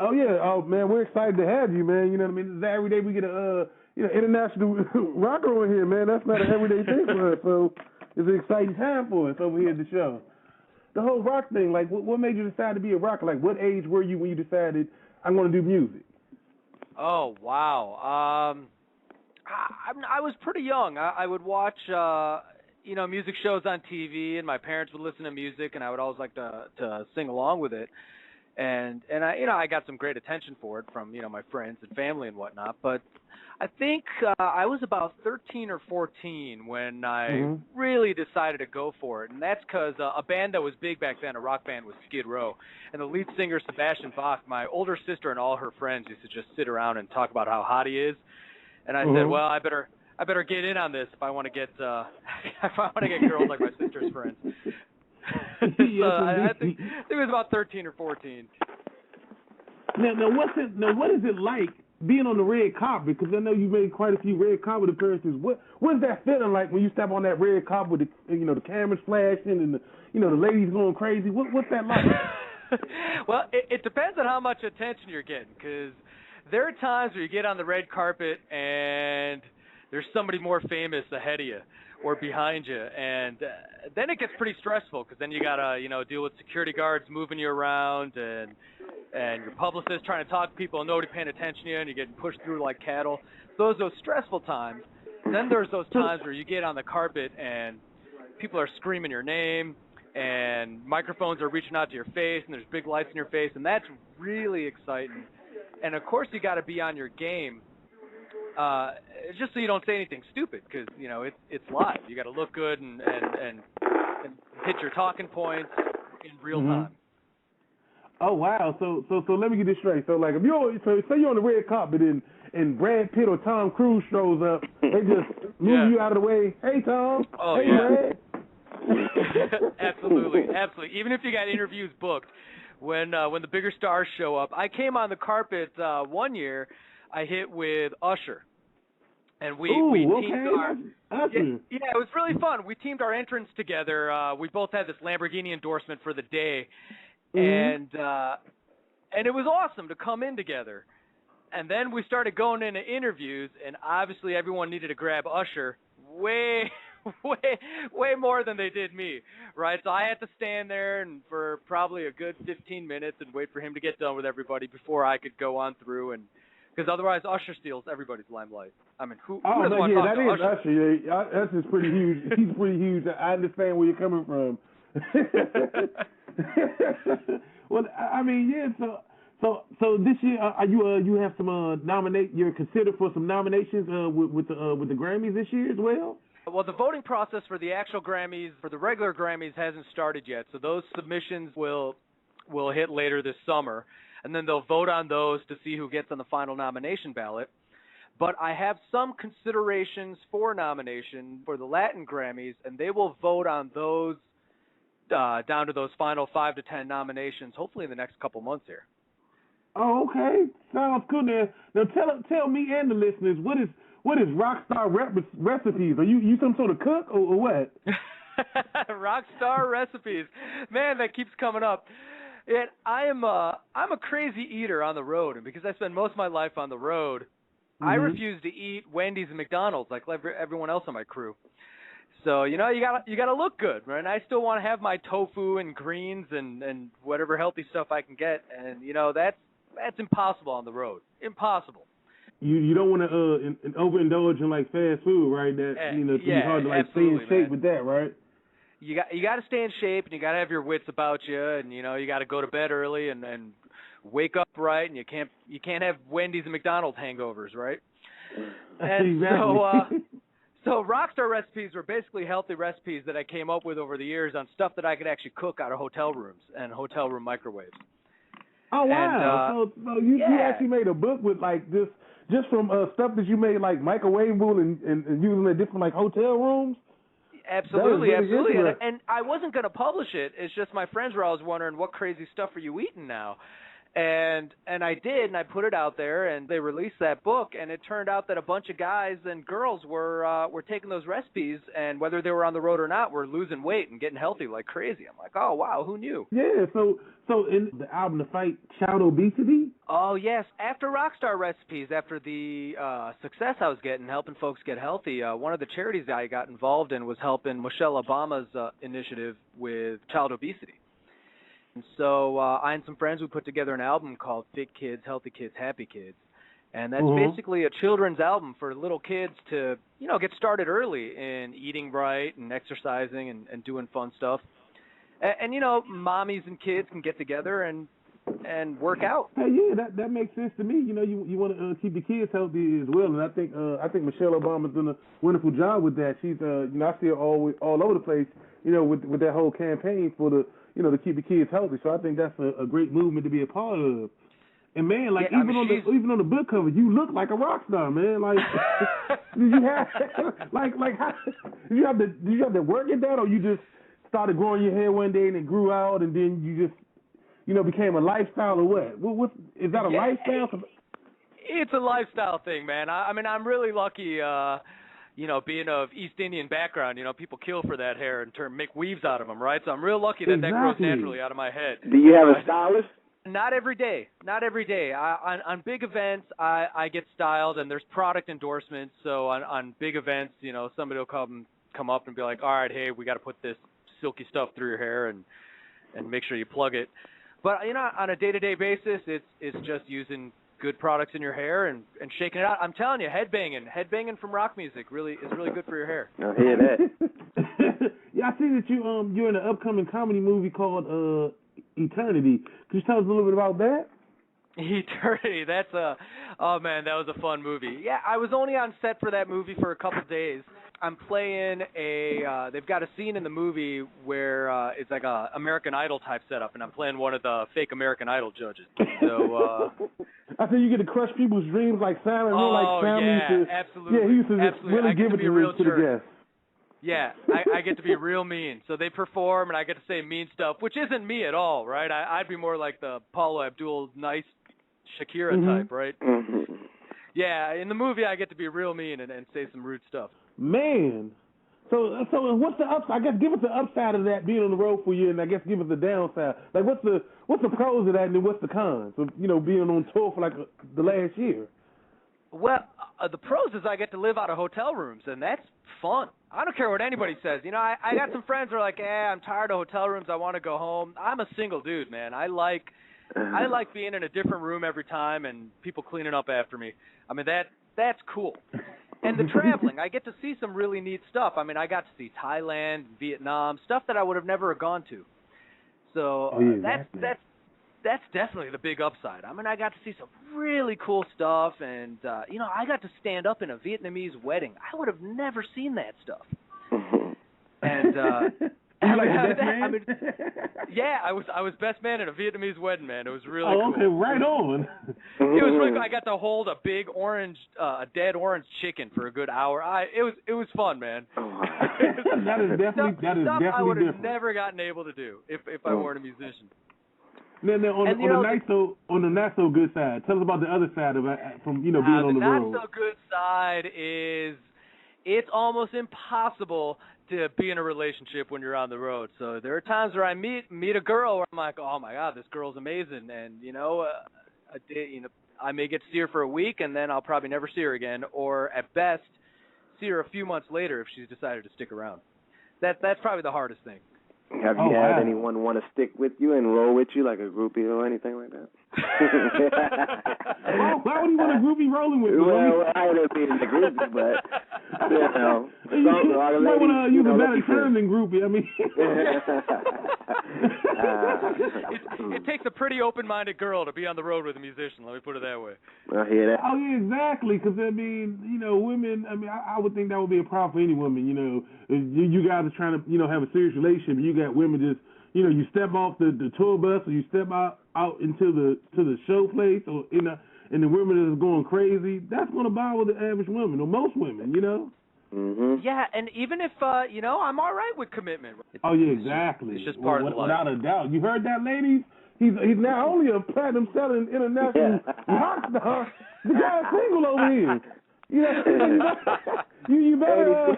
Oh yeah, oh man, we're excited to have you, man. You know what I mean? This is every day we get a international rocker on here, man. That's not an everyday thing for us, so it's an exciting time for us over here at the show. The whole rock thing, like, what made you decide to be a rocker? Like, what age were you when you decided I'm going to do music? Oh wow. I was pretty young. I would watch music shows on TV, and my parents would listen to music, and I would always like to sing along with it. And I got some great attention for it from my friends and family and whatnot. But I think I was about 13 or 14 when I Mm-hmm. really decided to go for it, and that's because a band that was big back then, a rock band, was Skid Row, and the lead singer Sebastian Bach. My older sister and all her friends used to just sit around and talk about how hot he is, and I said, well, Mm-hmm. I better get in on this if I want to get if I want to get girls like my sister's friends. So Yes, I think indeed. it was about 13 or 14. Now, what is it like being on the red carpet? Because I know you made quite a few red carpet appearances. What's that feeling like when you step on that red carpet with the cameras flashing and the ladies going crazy? What's that like? Well, it depends on how much attention you're getting, because there are times where you get on the red carpet and there's somebody more famous ahead of you or behind you, and then it gets pretty stressful, because then you gotta deal with security guards moving you around, and your publicist trying to talk to people and nobody paying attention to you, and you're getting pushed through like cattle. So those stressful times. Then there's those times where you get on the carpet and people are screaming your name, and microphones are reaching out to your face, and there's big lights in your face, and that's really exciting. And of course, you got to be on your game, just so you don't say anything stupid, because it's live. You got to look good and hit your talking points in real Mm-hmm. time. Oh wow! So let me get this straight. So like if say you're on the red carpet and Brad Pitt or Tom Cruise shows up, they just move Yeah. you out of the way. Hey Tom. Oh Hey yeah. Brad. Absolutely. Even if you got interviews booked, when the bigger stars show up, I came on the carpet one year. I hit with Usher, and we Ooh, teamed okay. our That's yeah, it was really fun. We teamed our entrance together. We both had this Lamborghini endorsement for the day, Mhm. and it was awesome to come in together. And then we started going into interviews, and obviously everyone needed to grab Usher way, way more than they did me, right? So I had to stand there and for probably a good 15 minutes and wait for him to get done with everybody before I could go on through, and because otherwise Usher steals everybody's limelight. I mean, who Oh doesn't man, want to yeah, talk that to is Usher? Usher. Yeah, that's just pretty huge. He's pretty huge. I understand where you're coming from. Well, I mean, yeah. So this year, are you have some nominate? You're considered for some nominations with the Grammys this year as well. Well, the voting process for the actual Grammys, for the regular Grammys, hasn't started yet. So those submissions will hit later this summer, and then they'll vote on those to see who gets on the final nomination ballot. But I have some considerations for nomination for the Latin Grammys, and they will vote on those down to those final 5 to 10 nominations, hopefully in the next couple months here. Oh, okay, sounds good. Now tell me and the listeners what is Rockstar Recipes? Are you some sort of cook or what? Rockstar Recipes, man, that keeps coming up. I'm a crazy eater on the road, and because I spend most of my life on the road, I Mhm. refuse to eat Wendy's and McDonald's like everyone else on my crew. So you gotta look good, right? And I still want to have my tofu and greens and whatever healthy stuff I can get, and that's impossible on the road. Impossible. You don't want to overindulge in like fast food, right? That it's gonna be Yeah, hard to like stay in absolutely, shape man. with that, right? You got to stay in shape, and you got to have your wits about you, and you got to go to bed early and wake up right, and you can't have Wendy's and McDonald's hangovers, right? And Exactly. so Rockstar Recipes were basically healthy recipes that I came up with over the years on stuff that I could actually cook out of hotel rooms and hotel room microwaves. Oh And wow! So you yeah, actually made a book with like this just from stuff that you made like microwavable and using in different like hotel rooms. That is absolutely, really absolutely. interesting. And I wasn't going to publish it. It's just my friends were always wondering, what crazy stuff are you eating now? And I did, and I put it out there, and they released that book, and it turned out that a bunch of guys and girls were taking those recipes, and whether they were on the road or not, were losing weight and getting healthy like crazy. I'm like, oh wow, who knew? Yeah, so in the album, The Fight, child obesity? Oh yes, after Rockstar Recipes, after the success I was getting, helping folks get healthy, one of the charities I got involved in was helping Michelle Obama's initiative with child obesity. And so I and some friends, we put together an album called Fit Kids, Healthy Kids, Happy Kids. And that's basically a children's album for little kids to, get started early in eating right and exercising and doing fun stuff. And mommies and kids can get together and work out. Hey, yeah, that makes sense to me. You want to keep the kids healthy as well, and I think Michelle Obama's doing a wonderful job with that. She's I see her all over the place, with that whole campaign for the to keep the kids healthy. So I think that's a great movement to be a part of. And man, like even on the book cover, you look like a rock star, man. Like did you have how, did you have to work at that, or you just started growing your hair one day and it grew out, and then you just became a lifestyle, or what is that a lifestyle? It's a lifestyle thing, man. I mean, I'm really lucky, being of East Indian background. People kill for that hair and make weaves out of them, right? So I'm real lucky that grows naturally out of my head. Do you have a stylist? Not every day. Not every day. On big events, I get styled, and there's product endorsements. So on big events, somebody will come up and be like, all right, hey, we got to put this silky stuff through your hair and make sure you plug it. But, on a day-to-day basis, it's just using good products in your hair and shaking it out. I'm telling you, headbanging from rock music is really good for your hair. I hear that. Yeah, I see that you're in an upcoming comedy movie called Eternity. Could you tell us a little bit about that? Eternity, oh man, that was a fun movie. Yeah, I was only on set for that movie for a couple days. I'm playing they've got a scene in the movie where it's like a American Idol type setup, and I'm playing one of the fake American Idol judges. So I think you get to crush people's dreams like Simon. Absolutely. Yeah, he used to really give it to the guests. Yeah, I get to be real mean. So they perform, and I get to say mean stuff, which isn't me at all, right? I'd be more like the Paula Abdul, nice Shakira type, right? Mm-hmm. Yeah, in the movie, I get to be real mean and say some rude stuff. Man, so what's the upside? I guess give us the upside of that being on the road for you, and I guess give us the downside. Like, what's the pros of that, and then what's the cons of being on tour for like the last year? Well, the pros is I get to live out of hotel rooms, and that's fun. I don't care what anybody says. I got some friends who are like, I'm tired of hotel rooms. I want to go home. I'm a single dude, man. I like being in a different room every time and people cleaning up after me. I mean, that's cool. And the traveling, I get to see some really neat stuff. I mean, I got to see Thailand, Vietnam, stuff that I would have never gone to. So that's definitely the big upside. I mean, I got to see some really cool stuff, and I got to stand up in a Vietnamese wedding. I would have never seen that stuff. And I was best man in a Vietnamese wedding, man. It was really cool. Okay, right on. It was really cool. I got to hold a big a dead orange chicken for a good hour. It was fun, man. that is definitely I would have different. Never gotten able to do if I weren't a musician. Now, on the not so good side, tell us about the other side of it from being on the road. The not so good side is it's almost impossible to be in a relationship when you're on the road. So there are times where I meet a girl where I'm like, oh my God, this girl's amazing, and I may get to see her for a week and then I'll probably never see her again, or at best see her a few months later if she's decided to stick around. That's probably the hardest thing. Have you had anyone want to stick with you and roll with you, like a groupie or anything like that? Why would you want a groupie rolling with you? Well, I wouldn't be in the groupie, but, you might want to use a better term than groupie. I mean, it takes a pretty open-minded girl to be on the road with a musician, let me put it that way. I hear that. Oh, yeah, exactly, because, I mean, women, I mean, I would think that would be a problem for any woman, you guys are trying to, have a serious relationship, and you got women just, you step off the tour bus, or you step out into the show place, or and the women is going crazy. That's going to bother the average woman, or most women, Yeah, and even if I'm all right with commitment. Oh yeah, exactly. It's just part of the life. Without a doubt. You heard that, ladies? He's not only a platinum selling international rock star. The guy's single over here. You better